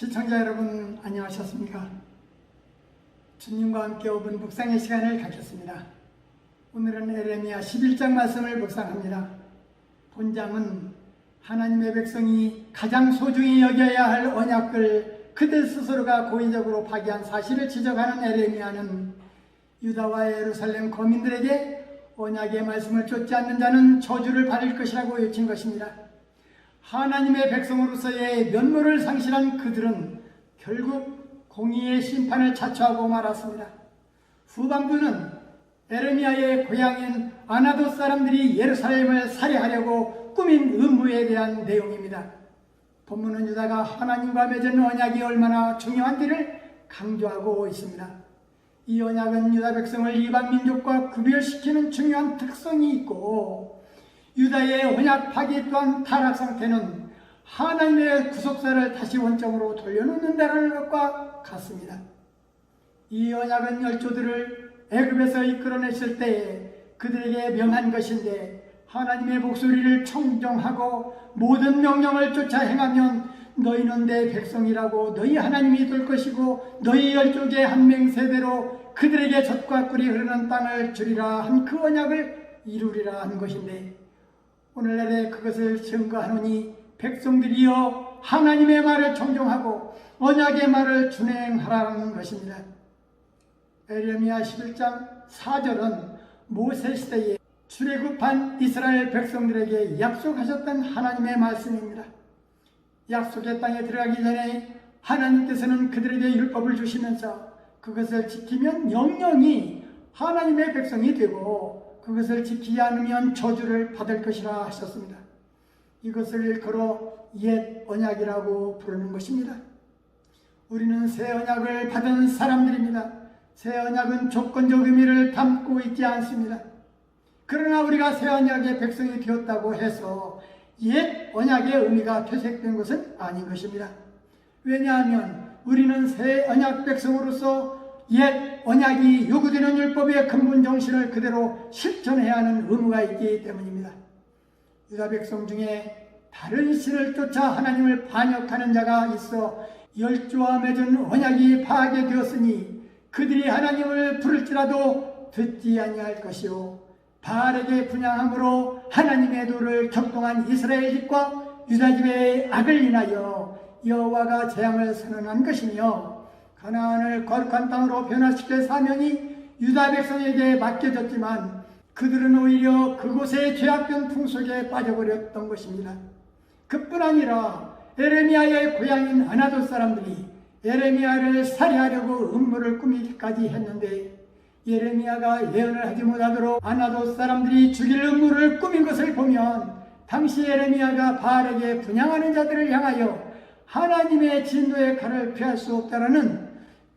시청자 여러분 안녕하셨습니까? 주님과 함께 5분 묵상의 시간을 갖겠습니다. 오늘은 에레미야 11장 말씀을 묵상합니다. 본장은 하나님의 백성이 가장 소중히 여겨야 할 언약을 그들 스스로가 고의적으로 파기한 사실을 지적하는 에레미야는 유다와 예루살렘 거민들에게 언약의 말씀을 쫓지 않는 자는 저주를 받을 것이라고 외친 것입니다. 하나님의 백성으로서의 면모를 상실한 그들은 결국 공의의 심판을 자초하고 말았습니다. 후반부는 에레미야의 고향인 아나돗 사람들이 예루살렘을 살해하려고 꾸민 음모에 대한 내용입니다. 본문은 유다가 하나님과 맺은 언약이 얼마나 중요한지를 강조하고 있습니다. 이 언약은 유다 백성을 이방 민족과 구별시키는 중요한 특성이 있고, 유다의 언약 파기 또한 타락 상태는 하나님의 구속사를 다시 원점으로 돌려놓는다는 것과 같습니다. 이 언약은 열조들을 애굽에서 이끌어냈을 때에 그들에게 명한 것인데, 하나님의 목소리를 청정하고 모든 명령을 쫓아 행하면 너희는 내 백성이라고 너희 하나님이 될 것이고 너희 열족의 한 맹세대로 그들에게 젖과 꿀이 흐르는 땅을 주리라 한 그 언약을 이루리라 한 것인데, 오늘날에 그것을 증거하노니 백성들이여 하나님의 말을 청종하고 언약의 말을 준행하라는 것입니다. 에레미야 11장 4절은 모세 시대에 출애굽한 이스라엘 백성들에게 약속하셨던 하나님의 말씀입니다. 약속의 땅에 들어가기 전에 하나님께서는 그들에게 율법을 주시면서 그것을 지키면 영영이 하나님의 백성이 되고 그것을 지키지 않으면 저주를 받을 것이라 하셨습니다. 이것을 일컬어 옛 언약이라고 부르는 것입니다. 우리는 새 언약을 받은 사람들입니다. 새 언약은 조건적 의미를 담고 있지 않습니다. 그러나 우리가 새 언약의 백성이 되었다고 해서 옛 언약의 의미가 퇴색된 것은 아닌 것입니다. 왜냐하면 우리는 새 언약 백성으로서 옛 언약이 요구되는 율법의 근본 정신을 그대로 실천해야 하는 의무가 있기 때문입니다. 유다 백성 중에 다른 신을 쫓아 하나님을 반역하는 자가 있어 열조와 맺은 언약이 파괴되었으니 그들이 하나님을 부를지라도 듣지 아니할 것이요, 바알에게 분향함으로 하나님의 도를 격동한 이스라엘 집과 유다 집의 악을 인하여 여호와가 재앙을 선언한 것이며, 가나안을 거룩한 땅으로 변화시킬 사명이 유다 백성에게 맡겨졌지만 그들은 오히려 그곳의 죄악된 풍속에 빠져버렸던 것입니다. 그뿐 아니라 에레미야의 고향인 아나돗 사람들이 에레미야를 살해하려고 음모를 꾸미기까지 했는데, 예레미야가 예언을 하지 못하도록 아나돗 사람들이 죽일 음모를 꾸민 것을 보면 당시 에레미야가 바알에게 분향하는 자들을 향하여 하나님의 진노의 칼을 피할 수 없다라는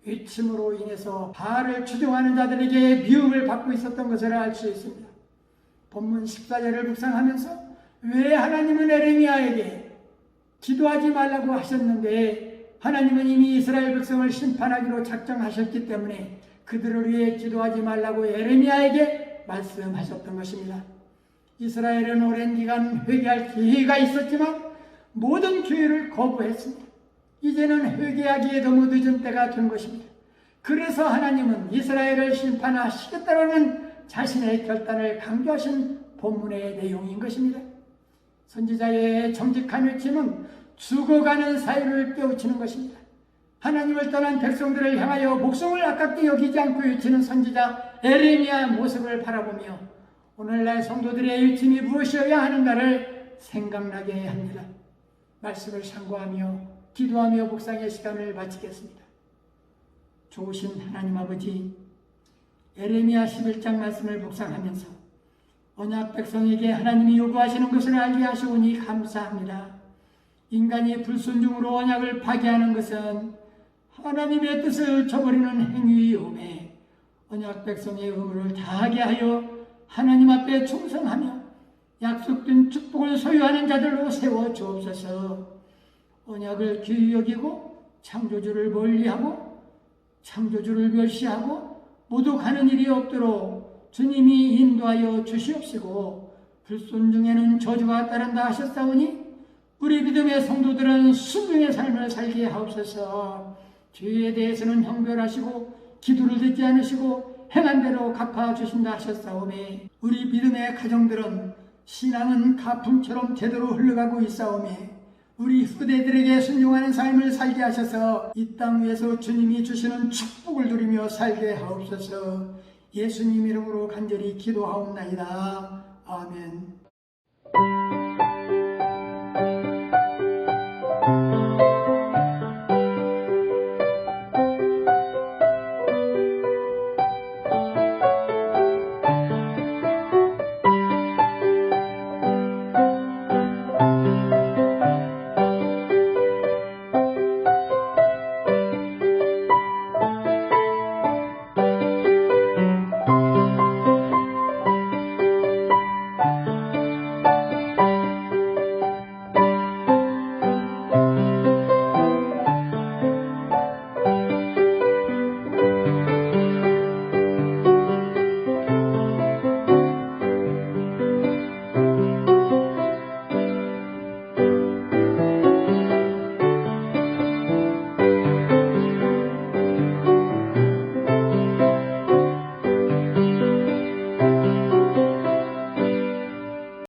위침으로 인해서 바알을 추종하는 자들에게 미움을 받고 있었던 것을 알 수 있습니다. 본문 14절을 묵상하면서 왜 하나님은 에레미야에게 기도하지 말라고 하셨는데 하나님은 이미 이스라엘 백성을 심판하기로 작정하셨기 때문에 그들을 위해 기도하지 말라고 에레미야에게 말씀하셨던 것입니다. 이스라엘은 오랜 기간 회개할 기회가 있었지만 모든 기회를 거부했습니다. 이제는 회개하기에 너무 늦은 때가 된 것입니다. 그래서 하나님은 이스라엘을 심판하시겠다라는 자신의 결단을 강조하신 본문의 내용인 것입니다. 선지자의 정직한 외침은 죽어가는 사유를 깨우치는 것입니다. 하나님을 떠난 백성들을 향하여 목숨을 아깝게 여기지 않고 외치는 선지자 에레미야 모습을 바라보며 오늘날 성도들의 외침이 무엇이어야 하는가를 생각나게 합니다. 말씀을 상고하며 기도하며 묵상의 시간을 마치겠습니다. 좋으신 하나님 아버지, 에레미야 11장 말씀을 묵상하면서 언약 백성에게 하나님이 요구하시는 것을 알게 하시오니 감사합니다. 인간이 불순종으로 언약을 파괴하는 것은 하나님의 뜻을 저버리는 행위이오매 언약 백성의 의무를 다하게 하여 하나님 앞에 충성하며 약속된 축복을 소유하는 자들로 세워 주옵소서. 언약을 귀히 여기고 창조주를 멀리하고 창조주를 멸시하고 모독하는 일이 없도록 주님이 인도하여 주시옵시고 불순종에는 저주가 따른다 하셨사오니 우리 믿음의 성도들은 순종의 삶을 살게 하옵소서. 죄에 대해서는 형별하시고 기도를 듣지 않으시고 행한 대로 갚아주신다 하셨사오매 우리 믿음의 가정들은 신앙은 가풍처럼 제대로 흘러가고 있사오매 우리 후대들에게 순종하는 삶을 살게 하셔서 이 땅 위에서 주님이 주시는 축복을 누리며 살게 하옵소서. 예수님 이름으로 간절히 기도하옵나이다. 아멘.